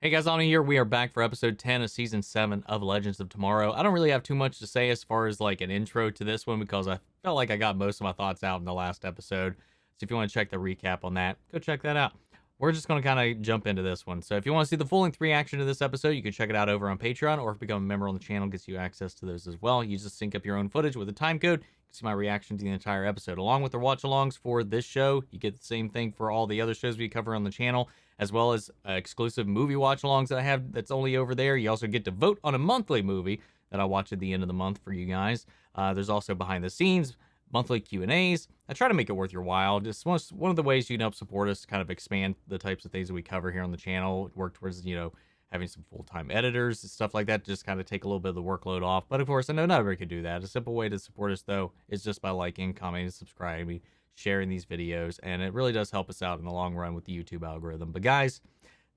Hey guys, on here, we are back for episode 10 of season 7 of Legends of Tomorrow. I don't really have too much to say as far as like an intro to this one because I felt like I got most of my thoughts out in the last episode. So if you want to check the recap on that, go check that out. We're just going to kind of jump into this one. So if you want to see the full-length reaction to this episode, you can check it out over on Patreon, or if you become a member on the channel, gets you access to those as well. You just sync up your own footage with a time code. You can see my reaction to the entire episode. Along with the watch-alongs for this show, you get the same thing for all the other shows we cover on the channel, as well as exclusive movie watch-alongs that I have that's only over there. You also get to vote on a monthly movie that I watch at the end of the month for you guys. There's also behind-the-scenes, monthly Q&As. I try to make it worth your while. Just one of the ways you can help support us to kind of expand the types of things that we cover here on the channel. Work towards, you know, having some full-time editors and stuff like that. Just kind of take a little bit of the workload off. But of course, I know not everybody can do that. A simple way to support us, though, is just by liking, commenting, subscribing, sharing these videos. And it really does help us out in the long run with the YouTube algorithm. But guys,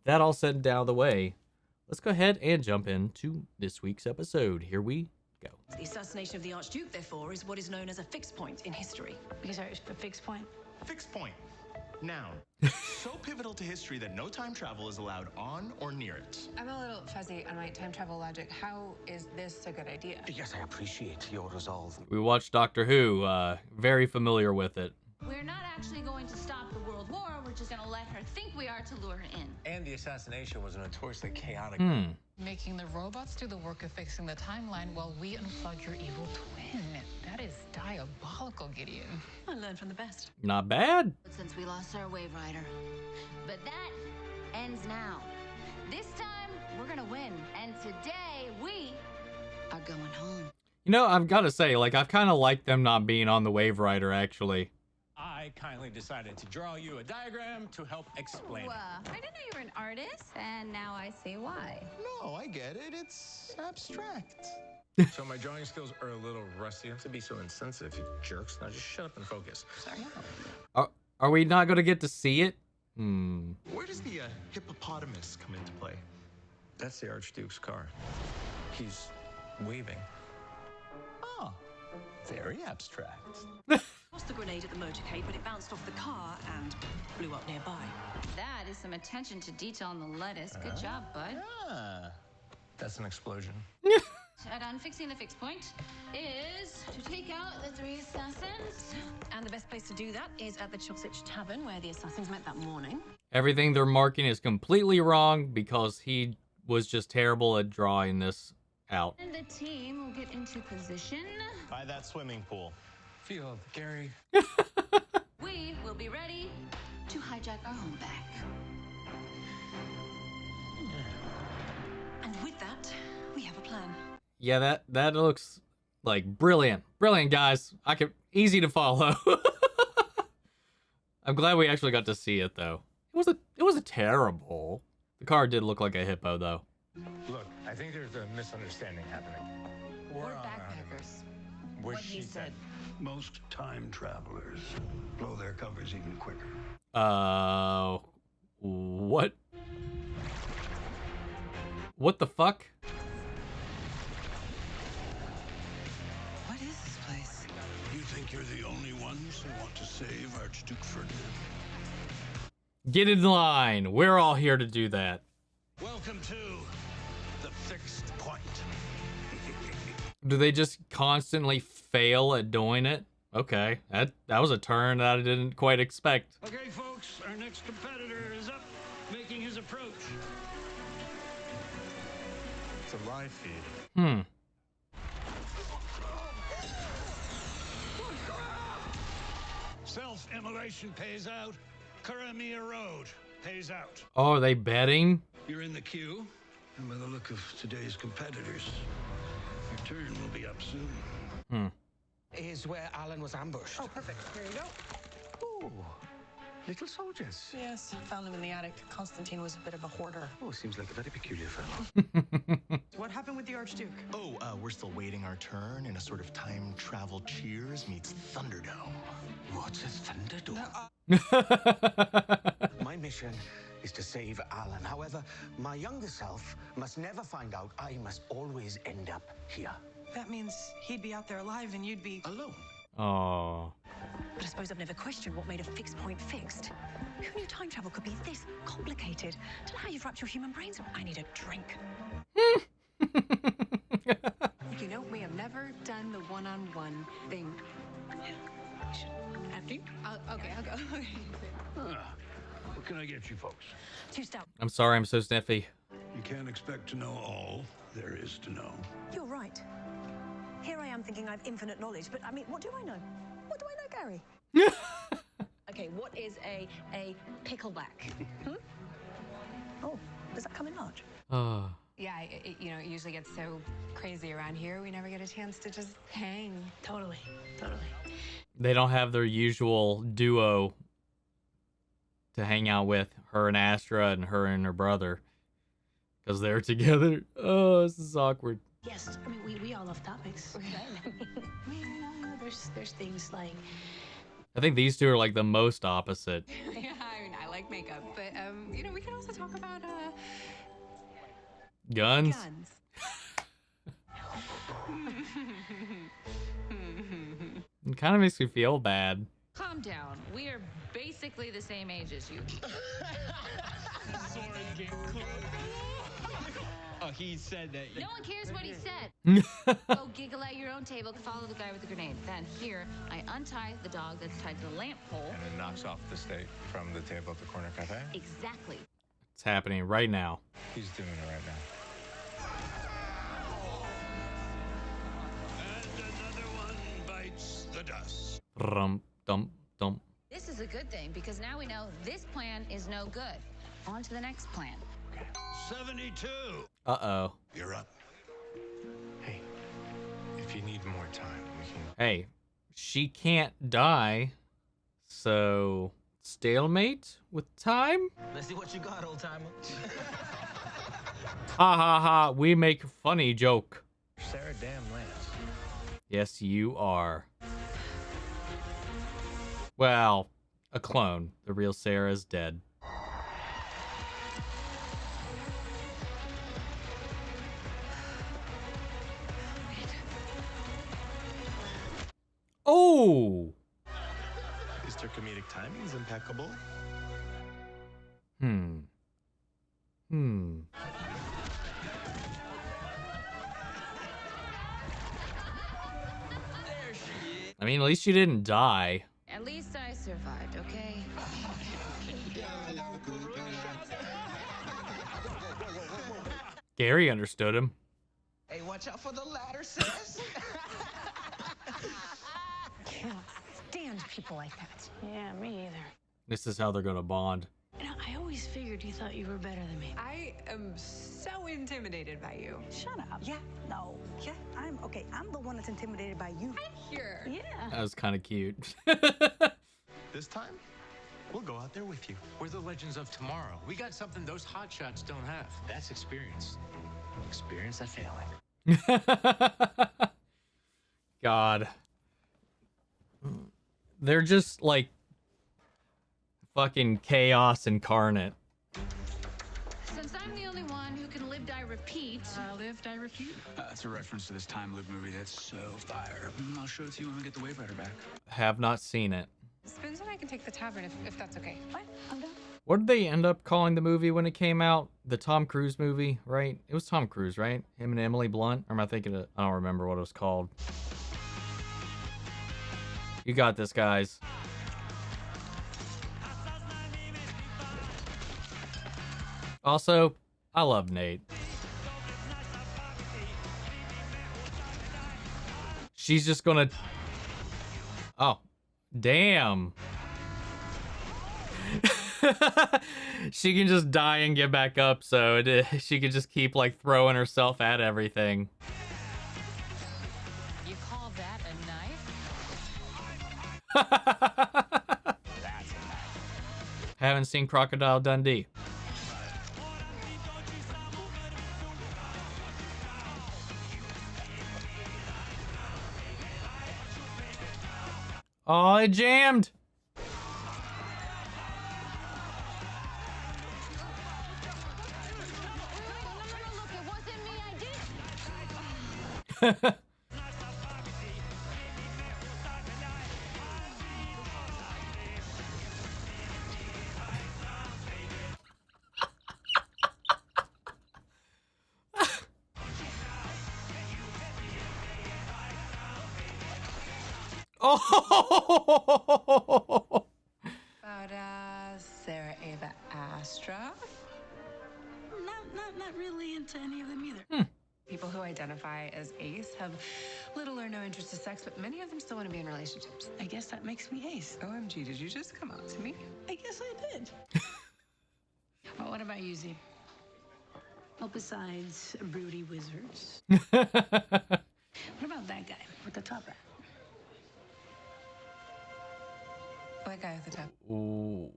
that all said and down the way, let's go ahead and jump into this week's episode. Here we go. The assassination of the Archduke, therefore, is what is known as a fixed point in history. Because it's a fixed point. Fixed point. Noun. So pivotal to history that no time travel is allowed on or near it. I'm a little fuzzy on my time travel logic. How is this a good idea? Yes, I appreciate your resolve. We watched Doctor Who, very familiar with it. We're not actually going to stop the World War. We're just going to let her think we are to lure her in. And the assassination was notoriously chaotic. Making the robots do the work of fixing the timeline while we unplug your evil twin. That is diabolical, Gideon. I learned from the best. Not bad. Since we lost our Wave Rider. But that ends now. This time, we're going to win. And today, we are going home. You know, I've got to say, like, I've kind of liked them not being on the Wave Rider, actually. I kindly decided to draw you a diagram to help explain it. I didn't know you were an artist, and now I see why. No, I get it. It's abstract. So my drawing skills are a little rusty. You have to be so insensitive, you jerks. Now just shut up and focus. Are we not going to get to see it? Where does the hippopotamus come into play? That's the Archduke's car. He's waving. Oh, very abstract. Lost the grenade at the motorcade, but it bounced off the car and blew up nearby. That is some attention to detail on the lettuce. Good job, bud. Ah. That's an explosion. And unfixing the fixed point is to take out the 3 assassins. And the best place to do that is at the Chelsea Tavern, where the assassins met that morning. Everything they're marking is completely wrong because he was just terrible at drawing this out. And the team will get into position. By that swimming pool. Field, Gary. We will be ready to hijack our home back. And with that, we have a plan. Yeah, that looks like brilliant. Brilliant, guys. Easy to follow. I'm glad we actually got to see it, though. It was a terrible. The car did look like a hippo, though. Look, I think there's a misunderstanding happening. We're backpackers. What he said. Most time travelers blow their covers even quicker. What? What the fuck? What is this place? You think you're the only ones who want to save Archduke Ferdinand? Get in line. We're all here to do that. Welcome to the fixed point. Do they just constantly fail at doing it? Okay, that was a turn that I didn't quite expect. Okay, folks, our next competitor is up, making his approach. It's a live feed. Self-immolation pays out. Karamia Road pays out. Oh, are they betting? You're in the queue, and by the look of today's competitors, your turn will be up soon. Is where Alan was ambushed. Oh, perfect. Here you go. Ooh, little soldiers. Yes, found them in the attic. Constantine was a bit of a hoarder. Oh, seems like a very peculiar fellow. What happened with the Archduke? Oh, we're still waiting our turn in a sort of time travel Cheers meets Thunderdome. What's a Thunderdome? My mission is to save Alan. However, my younger self must never find out. I must always end up here. That means he'd be out there alive and you'd be... Alone. Oh. But I suppose I've never questioned what made a fixed point fixed. Who knew time travel could be this complicated? Don't know how you've wrapped your human brains. I need a drink. You know, we have never done the one-on-one thing. After you? Okay, I'll go. Okay. What can I get you folks? 2 stout. I'm sorry, I'm so sniffy. You can't expect to know all there is to know. You're right. Here I am thinking I've infinite knowledge, but I mean, what do I know? What do I know, Gary? Okay, what is a pickleback? Oh, does that come in large? Oh. Yeah, it usually gets so crazy around here. We never get a chance to just hang. Totally. They don't have their usual duo to hang out with, her and Astra and her and her brother, because they're together. Oh, this is awkward. Yes, I mean, we all love topics, right? I mean, there's things like... I think these two are like the most opposite. Yeah, I mean, I like makeup, but, we can also talk about, Guns? guns. It kind of makes me feel bad. Calm down. We are basically the same age as you. Oh, he said that. No one cares what he said. Go giggle at your own table, follow the guy with the grenade. Then here, I untie the dog that's tied to the lamp pole. And it knocks off the steak from the table at the corner cafe? Exactly. It's happening right now. He's doing it right now. And another one bites the dust. Rum, dum, dum. This is a good thing because now we know this plan is no good. On to the next plan. 72. Uh-oh. You're up. Hey, if you need more time, we can... Hey, she can't die, so stalemate with time? Let's see what you got, old timer. Ha ha ha, we make funny joke. Sara damn Lance. Yes, you are. Well, a clone. The real Sarah's dead. Oh! Mr. Comedic timing is impeccable. I mean, at least she didn't die. At least I survived, okay? Gary understood him. Hey, watch out for the ladder, sis. Can't stand people like that. Yeah, me either. This is how they're gonna bond. You know, I always figured you thought you were better than me. I am so intimidated by you. Shut up. Yeah, no. Yeah, I'm the one that's intimidated by you. Here. Yeah. That was kind of cute. This time, we'll go out there with you. We're the legends of tomorrow. We got something those hotshots don't have. That's experience. Experience at failing. God. They're just like fucking chaos incarnate. Since I'm the only one who can live, die, repeat. Live, die, repeat? That's a reference to this time loop movie that's so fire. I'll show it to you when we get the Wave Rider back. Have not seen it. Spence and I can take the tavern if that's okay. Fine, I'm done. What did they end up calling the movie when it came out? The Tom Cruise movie, right? It was Tom Cruise, right? Him and Emily Blunt? Or am I thinking of, I don't remember what it was called. You got this, guys. Also, I love Nate. She's just gonna... Oh, damn. She can just die and get back up, so she can just keep like throwing herself at everything. You call that a knife? That's a knife. Haven't seen Crocodile Dundee. Oh, it jammed. Oh! About Sarah, Ava, Astra. Not really into any of them either. People who identify as ace have little or no interest in sex, but many of them still want to be in relationships. I guess that makes me ace. OMG, did you just come out to me? I guess I did. Well, what about you, Z? Well, besides broody wizards. What about that guy with the top hat? What guy at the top? Ooh.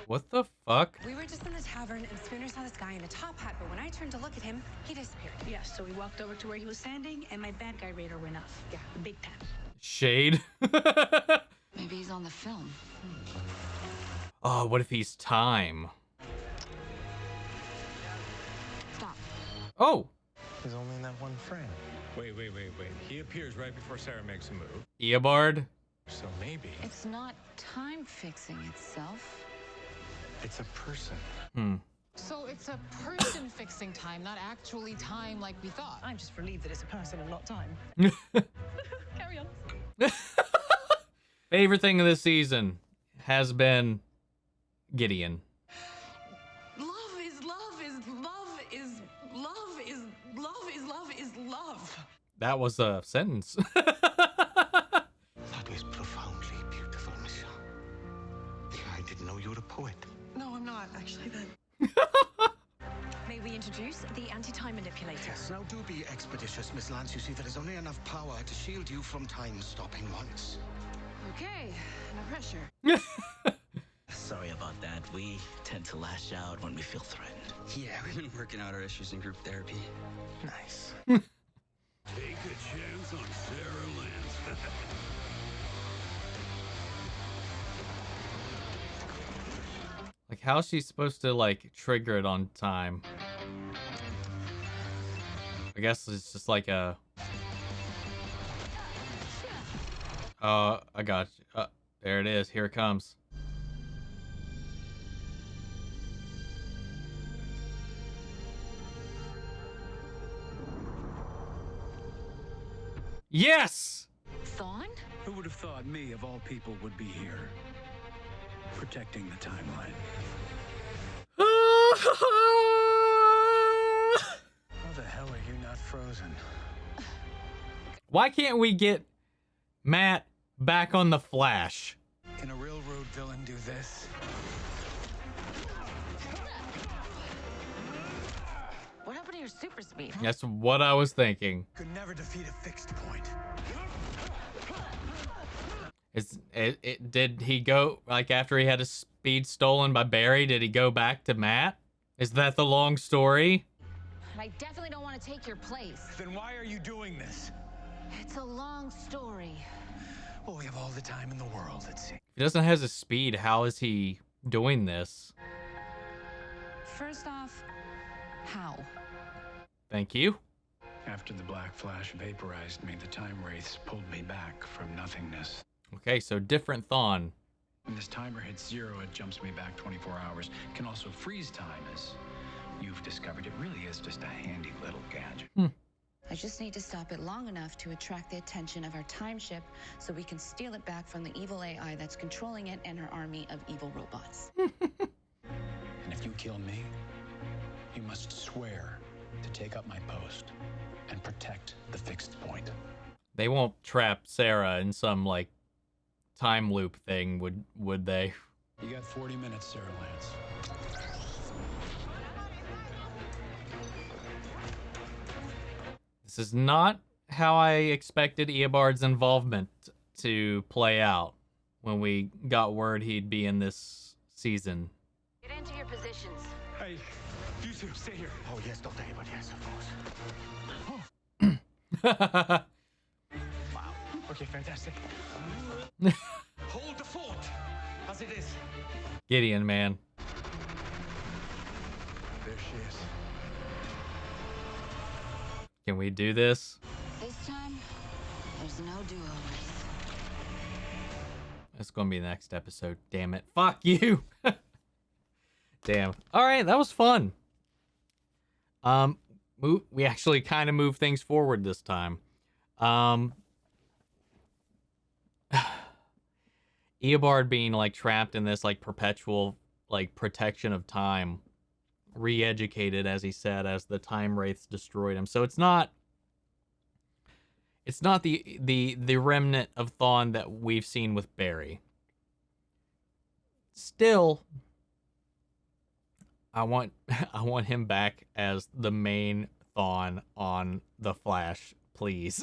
What the fuck? We were just in the tavern, and Spooner saw this guy in a top hat, but when I turned to look at him, he disappeared. Yeah, so we walked over to where he was standing, and my bad guy radar went off. Yeah, the big time. Shade. Maybe he's on the film. Oh, what if he's time? Stop. Oh! He's only in that one frame. Wait. He appears right before Sara makes a move. Eobard? So maybe It's not time fixing itself. It's a person. So it's a person fixing time, not actually time like we thought. I'm just relieved that it's a person and not time. Carry on. Favorite thing of this season has been Gideon. Love is love is love is love is love is love is love. That was a sentence. That was profoundly beautiful, Miss Sharpe. I didn't know you were a poet. No, I'm not actually. Then May we introduce the anti-time manipulator? Yes, now do be expeditious, Miss Lance. You see, there is only enough power to shield you from time stopping once. Okay, no pressure. Sorry about that. We tend to lash out when we feel threatened. Yeah, we've been working out our issues in group therapy. Nice. Take a chance on Sarah Lance. Like, how's she supposed to, like, trigger it on time? I guess it's just like a... I got you. There it is. Here it comes. Yes! Thawne? Who would have thought me, of all people, would be here? Protecting the timeline. How the hell are you not frozen? Why can't we get Matt back on the Flash? Can a railroad villain do this? What happened to your super speed? That's what I was thinking. Could never defeat a fixed point. Did he go, like, after he had his speed stolen by Barry, did he go back to Matt? Is that the long story? I definitely don't want to take your place. Then why are you doing this? It's a long story. Well, we have all the time in the world, it seems. If he doesn't have his speed, how is he doing this? First off, how? Thank you. After the Black Flash vaporized me, the Time Wraiths pulled me back from nothingness. Okay, so different Thawne. When this timer hits 0, it jumps me back 24 hours. Can also freeze time, as you've discovered. It really is just a handy little gadget. I just need to stop it long enough to attract the attention of our time ship so we can steal it back from the evil AI that's controlling it and her army of evil robots. And if you kill me, you must swear to take up my post and protect the fixed point. They won't trap Sara in some, like, time loop thing, would they? You got 40 minutes, Sarah Lance. This is not how I expected Eobard's involvement to play out when we got word he'd be in this season. Get into your positions. Hey, you two, stay here. Oh, yes, don't anybody, yes, of course. Wow. Okay, fantastic. Hold the fort, as it is. Gideon, man. There she is. Can we do this? This time, there's no do-overs. It's gonna be the next episode. Damn it. Fuck you. Damn. All right, that was fun. We actually kind of moved things forward this time. Eobard being like trapped in this like perpetual like protection of time, re-educated as he said, as the time wraiths destroyed him. So it's not the remnant of Thawne that we've seen with Barry. Still, I want him back as the main Thawne on The Flash, please.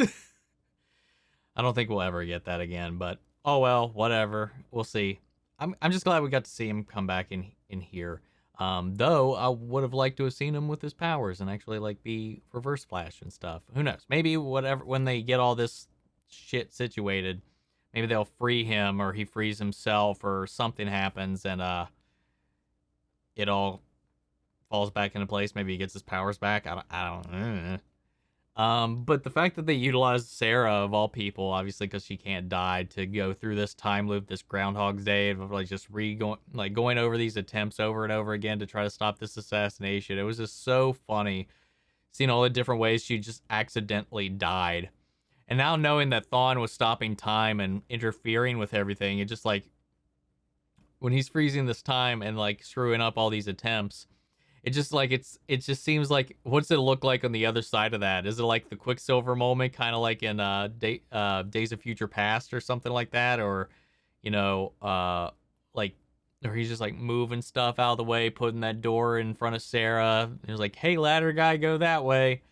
I don't think we'll ever get that again, but oh well, whatever. We'll see. I'm just glad we got to see him come back in here. Though I would have liked to have seen him with his powers and actually like be Reverse Flash and stuff. Who knows? Maybe whatever, when they get all this shit situated, maybe they'll free him or he frees himself or something happens and it all falls back into place. Maybe he gets his powers back. I don't know. But the fact that they utilized Sara of all people, obviously because she can't die, to go through this time loop, this Groundhog's Day of like just going over these attempts over and over again to try to stop this assassination. It was just so funny seeing all the different ways she just accidentally died. And now knowing that Thawne was stopping time and interfering with everything, it just like when he's freezing this time and like screwing up all these attempts, it just like it just seems like, what's it look like on the other side of that? Is it like the Quicksilver moment, kind of like in Days of Future Past or something like that, or like, or he's just like moving stuff out of the way, putting that door in front of Sara. He was like, "Hey, ladder guy, go that way,"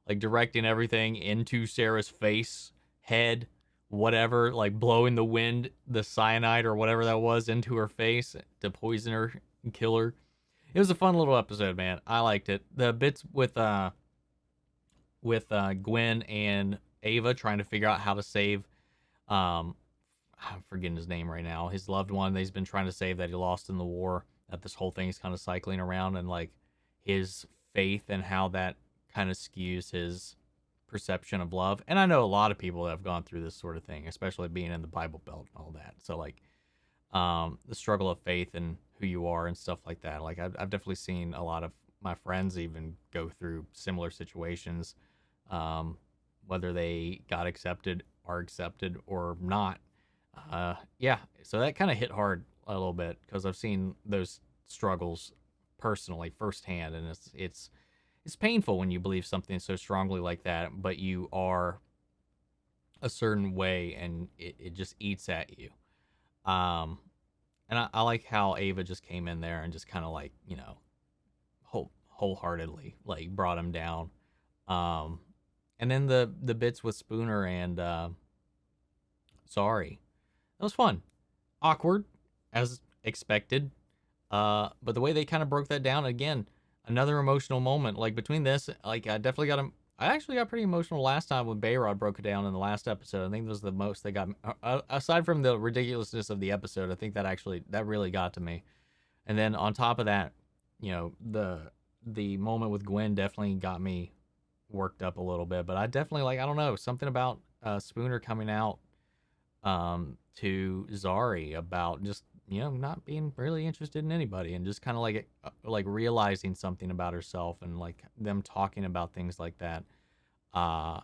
like directing everything into Sarah's face, head, whatever, like blowing the wind, the cyanide or whatever that was into her face to poison her and kill her. It was a fun little episode, man. I liked it. The bits with Gwyn and Ava trying to figure out how to save, I'm forgetting his name right now, his loved one that he's been trying to save that he lost in the war, that this whole thing is kind of cycling around, and like his faith and how that kind of skews his perception of love. And I know a lot of people that have gone through this sort of thing, especially being in the Bible Belt and all that. So like the struggle of faith and who you are and stuff like that. Like I've definitely seen a lot of my friends even go through similar situations, whether they got accepted, are accepted or not. Yeah, so that kind of hit hard a little bit because I've seen those struggles personally firsthand, and it's painful when you believe something so strongly like that, but you are a certain way and it just eats at you. And I like how Ava just came in there and just kind of like, wholeheartedly like brought him down. And then the bits with Spooner and Zari, that was fun. Awkward as expected. But the way they kind of broke that down, again, another emotional moment. Like between this, like I actually got pretty emotional last time when Behrad broke it down in the last episode. I think it was the most they got, aside from the ridiculousness of the episode. I think that really got to me. And then on top of that, the moment with Gwyn definitely got me worked up a little bit. But I definitely I don't know, something about Spooner coming out to Zari about just not being really interested in anybody, and just kind of like realizing something about herself, and like them talking about things like that. I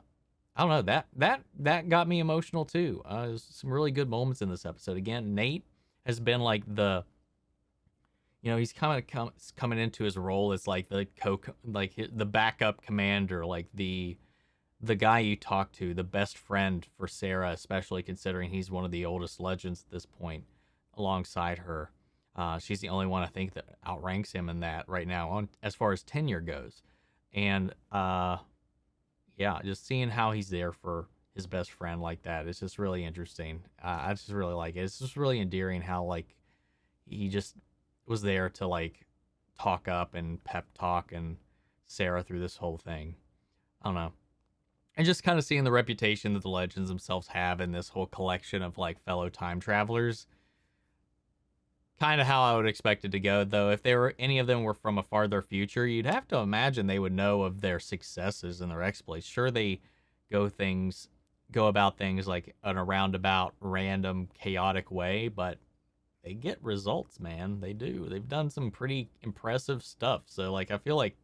don't know, that got me emotional too. There's some really good moments in this episode. Again, Nate has been like he's kind of coming into his role as like the backup commander, like the guy you talk to, the best friend for Sara, especially considering he's one of the oldest legends at this point. Alongside her, she's the only one I think that outranks him in that right now on as far as tenure goes. And just seeing how he's there for his best friend like that is just really interesting. I just really like it. It's just really endearing how like he just was there to like talk up and pep talk and Sara through this whole thing. I don't know. And just kind of seeing the reputation that the legends themselves have in this whole collection of like fellow time travelers. Kind of how I would expect it to go, though. If any of them were from a farther future, you'd have to imagine they would know of their successes and their exploits. Sure, they go about things like in a roundabout, random, chaotic way, but they get results, man. They do. They've done some pretty impressive stuff. So, like, I feel like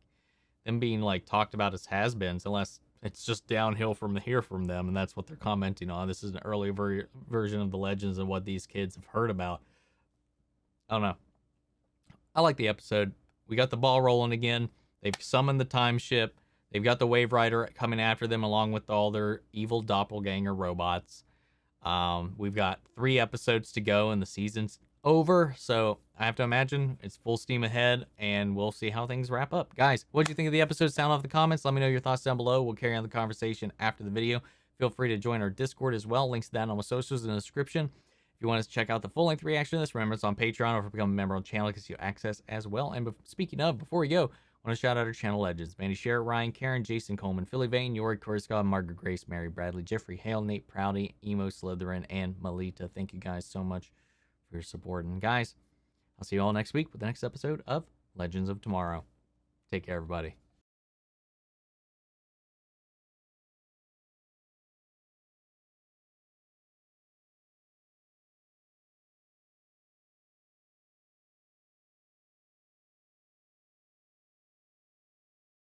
them being like talked about as has-beens, unless it's just downhill from here from them, and that's what they're commenting on. This is an early version of the legends and what these kids have heard about. I don't know. I like the episode. We got the ball rolling again. They've summoned the time ship. They've got the Wave Rider coming after them along with all their evil doppelganger robots. We've got 3 episodes to go and the season's over, so I have to imagine it's full steam ahead, and we'll see how things wrap up. Guys, what do you think of the episode? Sound off in the comments. Let me know your thoughts down below. We'll carry on the conversation after the video. Feel free to join our Discord as well. Links to that on my socials in the description. If you want to check out the full-length reaction to this, remember it's on Patreon, or if you become a member on the channel, it gives you access as well. And speaking of, before we go, I want to shout out our channel legends: Mandy Sherritt, Ryan, Karen, Jason Coleman, Philly Vane, Yori, Corey Scott, Margaret Grace, Mary Bradley, Jeffrey Hale, Nate Prouty, Emo Slytherin, and Melita. Thank you guys so much for your support. And guys, I'll see you all next week with the next episode of Legends of Tomorrow. Take care, everybody.